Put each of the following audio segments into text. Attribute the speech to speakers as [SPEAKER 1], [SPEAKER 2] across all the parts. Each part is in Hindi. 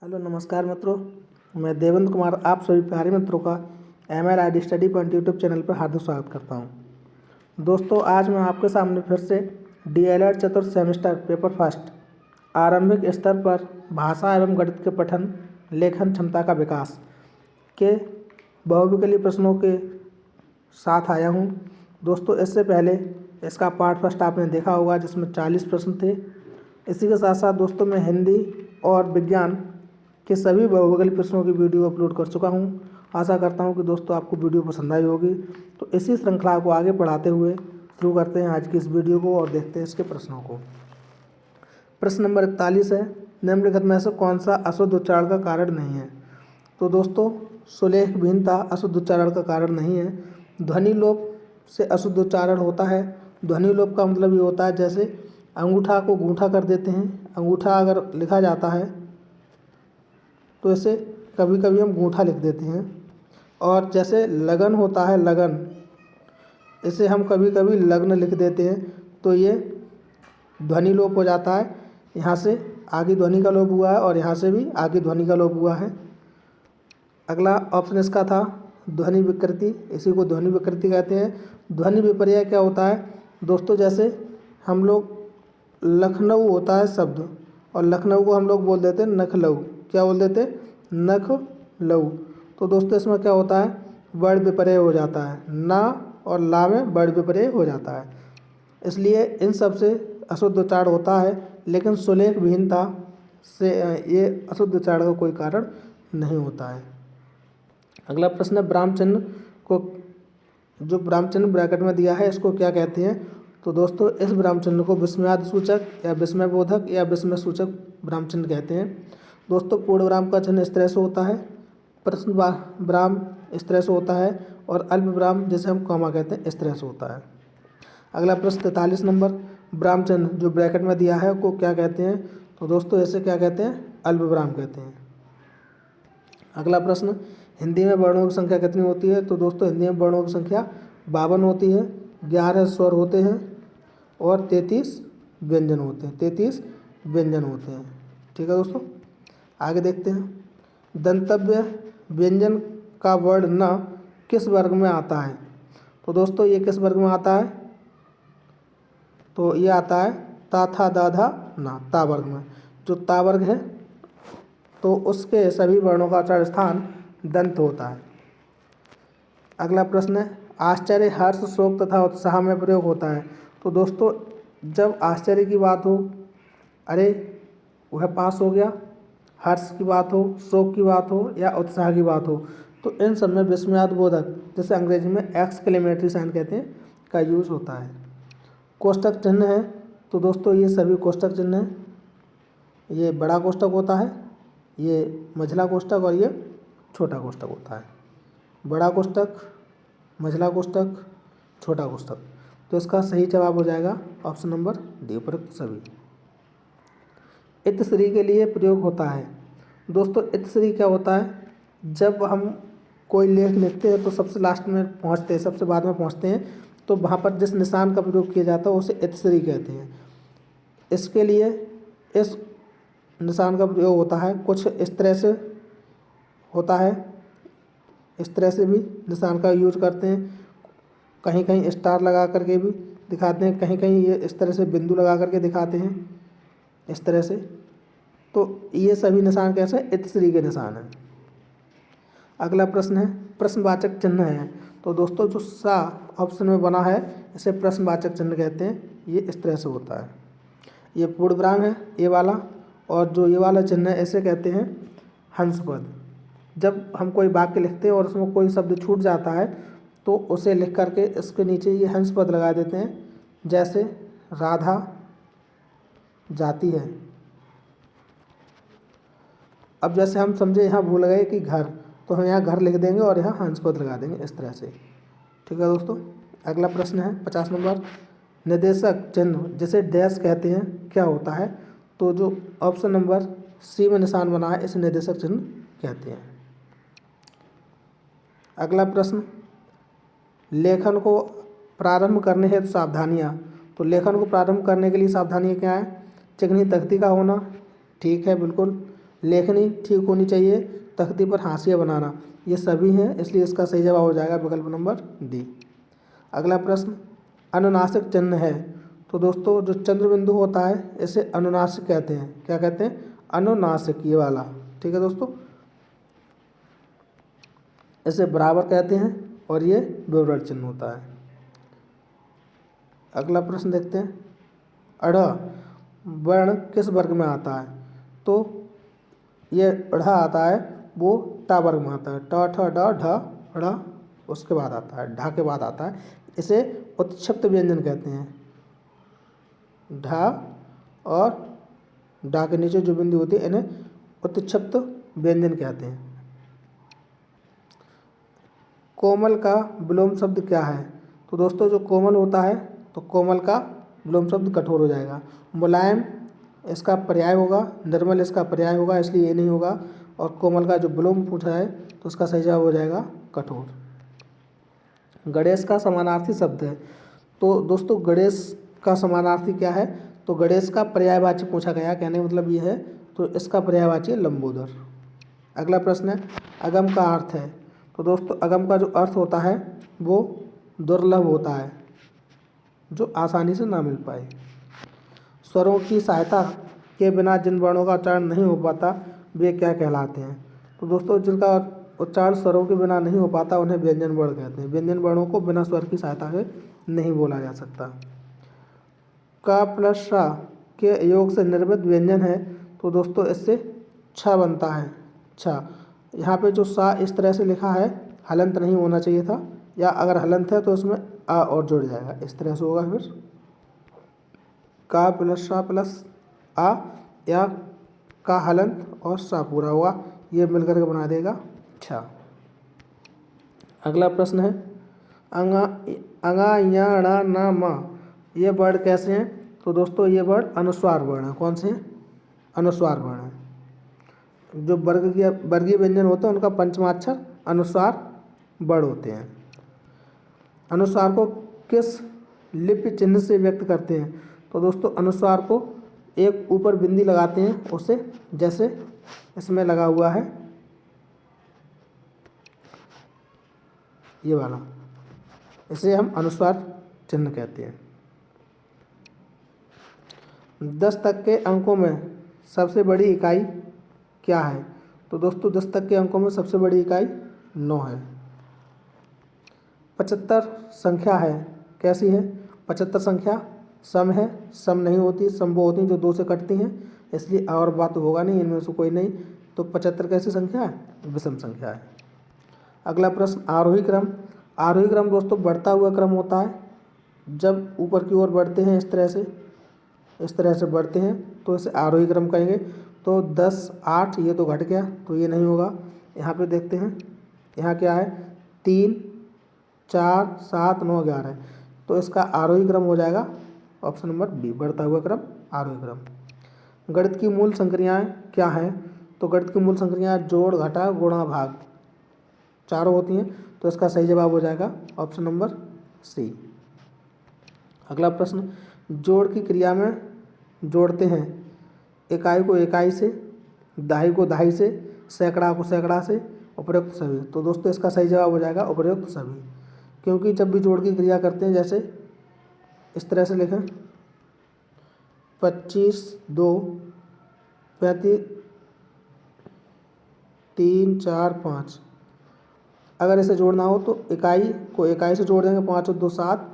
[SPEAKER 1] हेलो नमस्कार मित्रों, मैं देवेंद्र कुमार आप सभी प्यारे मित्रों का MRID study point YouTube channel पर हार्दिक स्वागत करता हूं। दोस्तों, आज मैं आपके सामने फिर से DLED चतुर्थ सेमेस्टर पेपर फर्स्ट आरंभिक स्तर पर भाषा एवं गणित के पठन लेखन क्षमता का विकास के बहुविकल्पीय प्रश्नों के साथ आया हूं। दोस्तों, इससे पहले इसका पार्ट फर्स्ट आपने देखा होगा जिसमें 40 प्रश्न थे। इसी के साथ साथ दोस्तों मैं हिंदी और विज्ञान के सभी बहुविकल्पीय प्रश्नों की वीडियो अपलोड कर चुका हूं। आशा करता हूं कि दोस्तों आपको वीडियो पसंद आई होगी। तो इसी श्रृंखला को आगे बढ़ाते हुए शुरू करते हैं आज की इस वीडियो को और देखते हैं इसके प्रश्नों को। प्रश्न नंबर 41 है, निम्नलिखित में से कौन सा अशुद्ध उच्चारण का कारण नहीं है? तो दोस्तों, सुलेख भिन्नता अशुद्ध उच्चारण का कारण नहीं है। ध्वनि लोप से अशुद्ध उच्चारण होता है। ध्वनि लोप का मतलब ये होता है जैसे अंगूठा को गूंठा कर देते हैं। अंगूठा अगर लिखा जाता है तो इसे कभी कभी हम गूंठा लिख देते हैं। और जैसे लगन होता है, लगन, इसे हम कभी कभी लग्न लिख देते हैं। तो ये ध्वनि लोप हो जाता है। यहाँ से आगे ध्वनि का लोप हुआ है और यहाँ से भी आगे ध्वनि का लोप हुआ है। अगला ऑप्शन इसका था ध्वनि विकृति। इसी को ध्वनि विकृति कहते हैं। ध्वनि विपर्य क्या होता है दोस्तों? जैसे हम लोग लखनऊ होता है शब्द और लखनऊ को हम लोग बोल देते हैं नखलऊ। क्या बोल देते हैं? नखलऊ। तो दोस्तों इसमें क्या होता है? वर्ण विपर्य हो जाता है। ना और ला में वर्ण विपर्य हो जाता है। इसलिए इन सब से अशुद्ध उच्चारण होता है, लेकिन सुलेख विहीनता से ये अशुद्ध उच्चारण का कोई कारण नहीं होता है। अगला प्रश्न है, ब्राह्म चिन्ह को, जो ब्राह्म चिन्ह ब्रैकेट में दिया है इसको क्या कहते हैं? तो दोस्तों इस ब्राह्म चिन्ह को विस्मयादि सूचक या विस्मय बोधक या विस्मय सूचक ब्राह्म चिन्ह कहते हैं। दोस्तों पूर्ण विराम का चिन्ह इस तरह से होता है, प्रश्न विराम इस तरह से होता है और अल्प विराम जिसे हम कॉमा कहते हैं इस तरह से होता है। अगला प्रश्न 43 नंबर, ब्राह्म चिन्ह जो ब्रैकेट में दिया है को क्या कहते हैं? तो दोस्तों इसे क्या कहते हैं? अल्प विराम कहते हैं। अगला प्रश्न, हिंदी में वर्णों की संख्या कितनी होती है? तो दोस्तों हिंदी में वर्णों की संख्या 52 होती है। 11 स्वर होते हैं और 33 व्यंजन होते हैं। 33 व्यंजन होते हैं। ठीक है दोस्तों, आगे देखते हैं। दंतव्य व्यंजन का वर्ण न किस वर्ग में आता है? तो दोस्तों ये किस वर्ग में आता है? तो ये आता है ता था दा धा ना, ता वर्ग में। जो ता वर्ग है तो उसके सभी वर्णों का उच्चारण स्थान दंत होता है। अगला प्रश्न है, आश्चर्य, हर्ष, शोक तथा उत्साह में प्रयोग होता है। तो दोस्तों जब आश्चर्य की बात हो, अरे वह पास हो गया, हर्ष की बात हो, शोक की बात हो या उत्साह की बात हो, तो इन सब में विस्मयादि बोधक, जैसे अंग्रेजी में एक्सक्लेमेटरी साइन कहते हैं, का यूज होता है। कोष्टक चिन्ह है, तो दोस्तों ये सभी कोष्टक चिन्ह हैं। ये बड़ा कोष्टक होता है, ये मझला कोष्टक और ये छोटा कोष्टक होता है। बड़ा कोष्टक, मझला कोष्टक, छोटा कोष्टक। तो इसका सही जवाब हो जाएगा ऑप्शन नंबर डी, उपरोक्त सभी। इतश्री के लिए प्रयोग होता है। दोस्तों इतश्री क्या होता है? जब हम कोई लेख लिखते हैं तो सबसे लास्ट में पहुंचते हैं, सबसे बाद में पहुंचते हैं, तो वहाँ पर जिस निशान का प्रयोग किया जाता है उसे इतश्री कहते हैं। इसके लिए इस निशान का प्रयोग होता है। कुछ इस तरह से होता है, इस तरह से भी निशान का यूज करते हैं। कहीं कहीं स्टार लगा करके भी दिखाते हैं, कहीं कहीं ये इस तरह से बिंदु लगा करके दिखाते हैं, इस तरह से। तो ये सभी निशान कैसे? इतश्री के निशान हैं। अगला प्रश्न है, प्रश्नवाचक चिन्ह है। तो दोस्तों जो सा ऑप्शन में बना है इसे प्रश्नवाचक चिन्ह कहते हैं। ये इस तरह से होता है। ये पूर्ण विराम है ये वाला, और जो ये वाला चिन्ह है इसे कहते हैं हंस पद। जब हम कोई वाक्य लिखते हैं और उसमें कोई शब्द छूट जाता है तो उसे लिख करके इसके नीचे ये हंस पद लगा देते हैं। जैसे राधा जाती है। अब जैसे हम समझे यहाँ भूल गए कि घर, तो हम यहाँ घर लिख देंगे और यहाँ हंस पद लगा देंगे इस तरह से। ठीक है दोस्तों, अगला प्रश्न है 50 नंबर, निर्देशक चिन्ह जिसे डैश कहते हैं क्या होता है? तो जो ऑप्शन नंबर सी में निशान बना है इसे निर्देशक चिन्ह कहते हैं। अगला प्रश्न, लेखन को प्रारंभ करने हेतु सावधानियाँ। तो लेखन को प्रारंभ करने के लिए सावधानियाँ क्या है? चिकनी तख्ती का होना, ठीक है बिल्कुल। लेखनी ठीक होनी चाहिए, तख्ती पर हाशिया बनाना, ये सभी हैं, इसलिए इसका सही जवाब हो जाएगा विकल्प नंबर डी। अगला प्रश्न, अनुनासिक चिन्ह है। तो दोस्तों जो चंद्र बिंदु होता है इसे अनुनासिक कहते हैं। क्या कहते हैं? अनुनासिक, ये वाला। ठीक है दोस्तों, इसे बराबर कहते हैं और ये विवरण चिन्ह होता है। अगला प्रश्न देखते हैं, अढ़ वर्ण किस वर्ग में आता है? तो ये अढ़ा आता है वो टा वर्ग में आता है। ट ठ ड ढ ढ़ उसके बाद आता है, ढा के बाद आता है। इसे उत्क्षिप्त व्यंजन कहते हैं। ढा और डा के नीचे जो बिंदु होती है इन्हें उत्क्षिप्त व्यंजन कहते हैं। कोमल का विलोम शब्द क्या है? तो दोस्तों जो कोमल होता है तो कोमल का विलोम शब्द कठोर हो जाएगा। मुलायम इसका पर्याय होगा, निर्मल इसका पर्याय होगा, इसलिए ये नहीं होगा। और कोमल का जो विलोम पूछा है तो उसका सही जवाब हो जाएगा कठोर। गणेश का समानार्थी शब्द है। तो दोस्तों गणेश का समानार्थी क्या है? तो गणेश का पर्यायवाची पूछा गया, कहने का मतलब ये है, तो इसका पर्यायवाची है लंबोदर। अगला प्रश्न है, अगम का अर्थ है। तो दोस्तों अगम का जो अर्थ होता है वो दुर्लभ होता है, जो आसानी से ना मिल पाए। स्वरों की सहायता के बिना जिन वर्णों का उच्चारण नहीं हो पाता वे क्या कहलाते हैं? तो दोस्तों जिनका उच्चारण स्वरों के बिना नहीं हो पाता उन्हें व्यंजन वर्ण कहते हैं। व्यंजन वर्णों को बिना स्वर की सहायता के नहीं बोला जा सकता। का प्लस सा के योग से निर्मित व्यंजन है। तो दोस्तों इससे छ बनता है, छ। यहाँ पे जो सा इस तरह से लिखा है, हलंत नहीं होना चाहिए था, या अगर हलंत है तो इसमें आ और जुड़ जाएगा, इस तरह से होगा। फिर का प्लस सा प्लस आ, या का हलंत और सा पूरा होगा, ये मिलकर के बना देगा छ। अगला प्रश्न है, अंगा अंगा या णा ना मा, ये वर्ड कैसे हैं? तो दोस्तों ये वर्ड अनुस्वार वर्ण है। कौन से हैं? अनुस्वार वर्ण है। जो वर्गीय व्यंजन होते हैं उनका पंचमाक्षर अनुस्वार वर्ण होते हैं। अनुस्वार को किस लिपि चिन्ह से व्यक्त करते हैं? तो दोस्तों अनुस्वार को एक ऊपर बिंदी लगाते हैं, उसे जैसे इसमें लगा हुआ है ये वाला, इसे हम अनुस्वार चिन्ह कहते हैं। 10 तक के अंकों में सबसे बड़ी इकाई क्या है? तो दोस्तों 10 तक के अंकों में सबसे बड़ी इकाई 9 है। 75 संख्या है, कैसी है? 75 संख्या सम है, सम नहीं होती, सम वो होती हैं जो 2 से कटती हैं, इसलिए और बात तो होगा नहीं, इनमें से कोई नहीं। तो 75 कैसी संख्या है? विषम संख्या है। अगला प्रश्न, आरोही क्रम। आरोही क्रम दोस्तों बढ़ता हुआ क्रम होता है। जब ऊपर की ओर बढ़ते हैं इस तरह से बढ़ते हैं तो इसे आरोही क्रम कहेंगे। तो 10 8 ये तो घट गया, तो ये नहीं होगा। यहाँ पे देखते हैं, यहाँ क्या है? 3 4 7 9 11, तो इसका आरोही क्रम हो जाएगा ऑप्शन नंबर बी, बढ़ता हुआ क्रम आरोही क्रम। गणित की मूल संक्रियाएं क्या हैं? तो गणित की मूल संक्रियाएं जोड़, घटा, गुणा, भाग, चारों होती हैं, तो इसका सही जवाब हो जाएगा ऑप्शन नंबर सी। अगला प्रश्न, जोड़ की क्रिया में जोड़ते हैं इकाई को इकाई से, दहाई को दहाई से, सैकड़ा को सैकड़ा से, उपरोक्त सभी। तो दोस्तों इसका सही जवाब हो जाएगा उपरोक्त सभी, क्योंकि जब भी जोड़ की क्रिया करते हैं, जैसे इस तरह से लिखें 25 2 35 3 4 5, अगर इसे जोड़ना हो तो इकाई को इकाई से जोड़ देंगे, 5 और 2 7,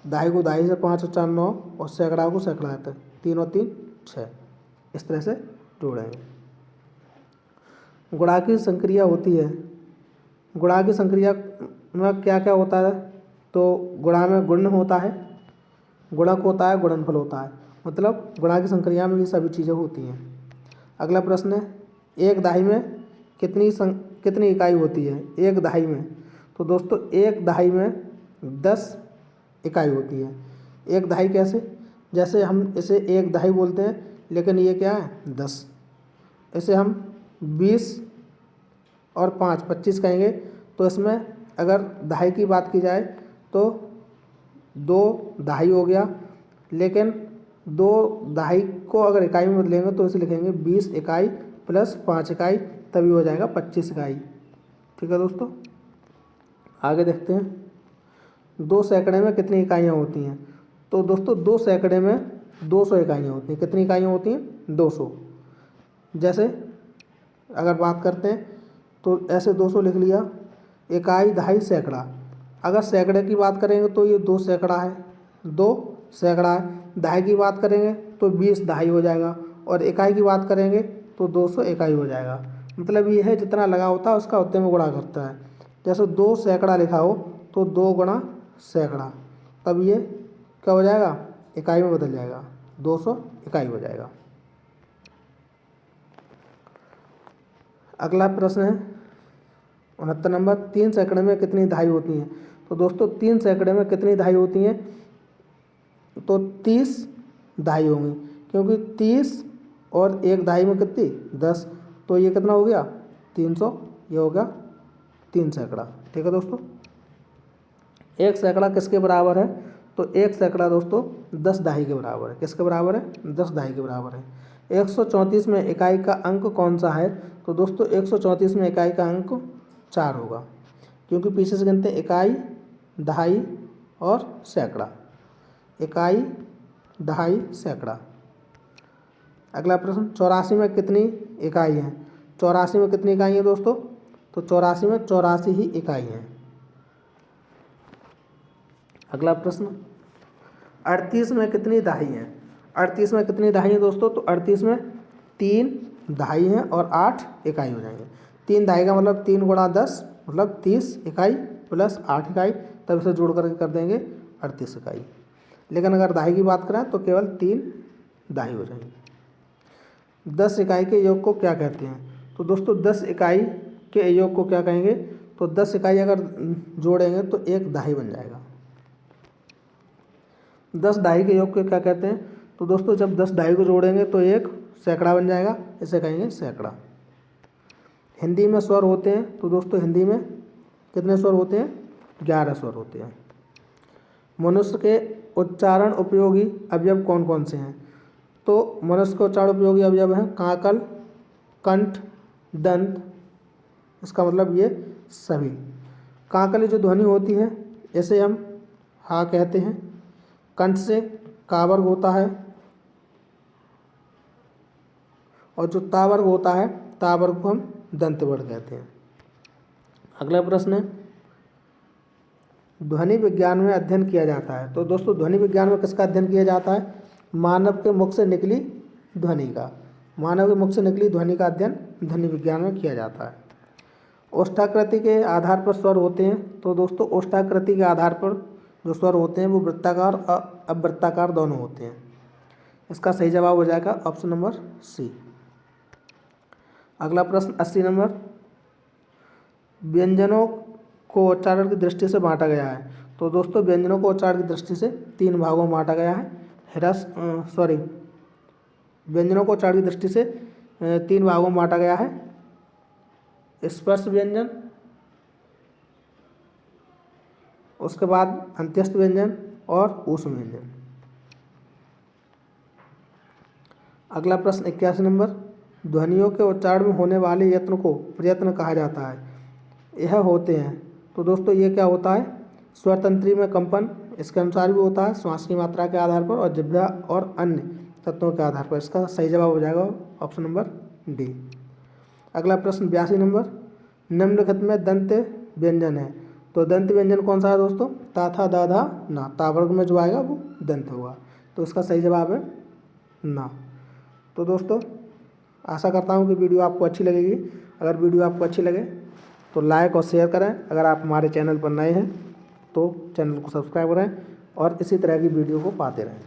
[SPEAKER 1] दहाई को दहाई से, 5 और 4 9, और सैकड़ा को सैकड़ा तक, 3 और 3 6, इस तरह से जोड़ेंगे। गुणा की संक्रिया होती है। गुणा की संक्रिया में क्या क्या होता है? तो गुणा में गुणन होता है, गुणक होता है, गुणनफल होता है, मतलब गुणा की संक्रिया में ये सभी चीज़ें होती हैं। अगला प्रश्न है, एक दहाई में कितनी इकाई होती है? एक दहाई में, तो दोस्तों एक दहाई में 10 इकाई होती है। एक दहाई कैसे? जैसे हम इसे एक दहाई बोलते हैं, लेकिन ये क्या है? 10। इसे हम 20 और 5 25 कहेंगे। तो इसमें अगर दहाई की बात की जाए तो 2 दहाई हो गया, लेकिन 2 दहाई को अगर इकाई में बदलेंगे तो इसे लिखेंगे 20 इकाई प्लस 5 इकाई, तभी हो जाएगा 25 इकाई। ठीक है दोस्तों, आगे देखते हैं 2 सैकड़े में कितनी इकाइयाँ होती हैं। तो दोस्तों 2 सैकड़े में 200 इकाइयाँ होती हैं। कितनी इकाइयाँ होती हैं? 200। जैसे अगर बात करते हैं तो ऐसे 200 लिख लिया, इकाई दहाई सैकड़ा। अगर सैकड़े की बात करेंगे तो ये 2 सैकड़ा है, 2 सैकड़ा है। दहाई की बात करेंगे तो 20 दहाई हो जाएगा, और इकाई की बात करेंगे तो 200 इकाई हो जाएगा। मतलब ये है जितना लगा होता है उसका उतने में गुणा करता है। जैसे 2 सैकड़ा लिखा हो तो 2 गुणा सैकड़ा, तब ये क्या हो जाएगा? इकाई में बदल जाएगा, 200 इकाई हो जाएगा। अगला प्रश्न है 69 नंबर, 3 सैकड़े में कितनी दहाई होती हैं। तो दोस्तों 3 सैकड़े में कितनी दहाई होती हैं? तो 30 दहाई होंगी, क्योंकि 30 और 1 दहाई में कितनी? 10। तो ये कितना हो गया? 300। ये हो गया 3 सैकड़ा। ठीक है दोस्तों, 1 सैकड़ा किसके बराबर है? तो 1 सैकड़ा दोस्तों 10 दहाई के बराबर है। किसके बराबर है? 10 दहाई के बराबर है। 134 में इकाई का अंक कौन सा है? तो दोस्तों 134 में इकाई का अंक 4 होगा, क्योंकि पीछे से गिनते हैं इकाई, दहाई और सैकड़ा। इकाई, दहाई, सैकड़ा। अगला प्रश्न 84 में कितनी इकाई हैं? 84 में कितनी इकाई हैं दोस्तों? तो 84 में 84 ही इकाई हैं। अगला प्रश्न 38 में कितनी दहाई हैं? 38 में कितनी दहाई हैं दोस्तों? तो 38 में 3 दहाई हैं और 8 इकाई हो जाएंगे। 3 दहाई का मतलब 3 गुणा 10 मतलब 30 इकाई प्लस 8 इकाई, तब इसे जोड़ करके कर देंगे 38 इकाई। लेकिन अगर दहाई की बात करें तो केवल 3 दहाई हो जाएंगी। 10 इकाई के योग को क्या कहते हैं? तो दोस्तों 10 इकाई के योग को क्या कहेंगे? तो 10 इकाई अगर जोड़ेंगे तो 1 दहाई बन जाएगा। 10 दहाई के योग को क्या कहते हैं? तो दोस्तों जब 10 दहाई को जोड़ेंगे तो 1 सैकड़ा बन जाएगा, इसे कहेंगे सैकड़ा। हिंदी में स्वर होते हैं, तो दोस्तों हिंदी में कितने स्वर होते हैं? 11 स्वर होते हैं। मनुष्य के उच्चारण उपयोगी अवयव कौन कौन से हैं? तो मनुष्य के उच्चारण उपयोगी अवयव हैं काकल, कंठ, दंत। इसका मतलब ये सभी। काकल जो ध्वनि होती है इसे हम हा कहते हैं। कंठ से का वर्ग होता है, और जो ता वर्ग होता है ता वर्ग को हम दंत वर्ग कहते हैं। अगला प्रश्न है ध्वनि विज्ञान में अध्ययन किया जाता है। तो दोस्तों ध्वनि विज्ञान में किसका अध्ययन किया जाता है? मानव के मुख से निकली ध्वनि का। मानव के मुख से निकली ध्वनि का अध्ययन ध्वनि विज्ञान में किया जाता है। ओष्ठाकृति के आधार पर स्वर होते हैं। तो दोस्तों ओष्ठाकृति के आधार पर जो स्वर होते हैं वो वृत्ताकार और अवृत्ताकार दोनों होते हैं। इसका सही जवाब हो जाएगा ऑप्शन नंबर सी। अगला प्रश्न 80 नंबर, व्यंजनों को उच्चारण की दृष्टि से बांटा गया है। तो दोस्तों व्यंजनों को उच्चारण की दृष्टि से 3 भागों में बांटा गया है। व्यंजनों को उच्चारण की दृष्टि से 3 भागों में बांटा गया है। स्पर्श व्यंजन, उसके बाद अंत्यस्थ व्यंजन और ऊष्म व्यंजन। अगला प्रश्न 81 नंबर, ध्वनियों के उच्चारण में होने वाले यत्न को प्रयत्न कहा जाता है। यह होते हैं। तो दोस्तों ये क्या होता है? स्वर तंत्री में कंपन, इसके अनुसार भी होता है श्वास की मात्रा के आधार पर और जिह्वा और अन्य तत्वों के आधार पर। इसका सही जवाब हो जाएगा ऑप्शन नंबर डी। अगला प्रश्न 82 नंबर, निम्नलिखित में दंत व्यंजन है। तो दंत व्यंजन कौन सा है दोस्तों? ता, था, दा, धा, ना। ता वर्ग में जो आएगा वो दंत होगा, तो इसका सही जवाब है ना। तो दोस्तों आशा करता हूँ कि वीडियो आपको अच्छी लगेगी। अगर वीडियो आपको अच्छी लगे तो लाइक और शेयर करें। अगर आप हमारे चैनल पर नए हैं तो चैनल को सब्सक्राइब करें और इसी तरह की वीडियो को पाते रहें।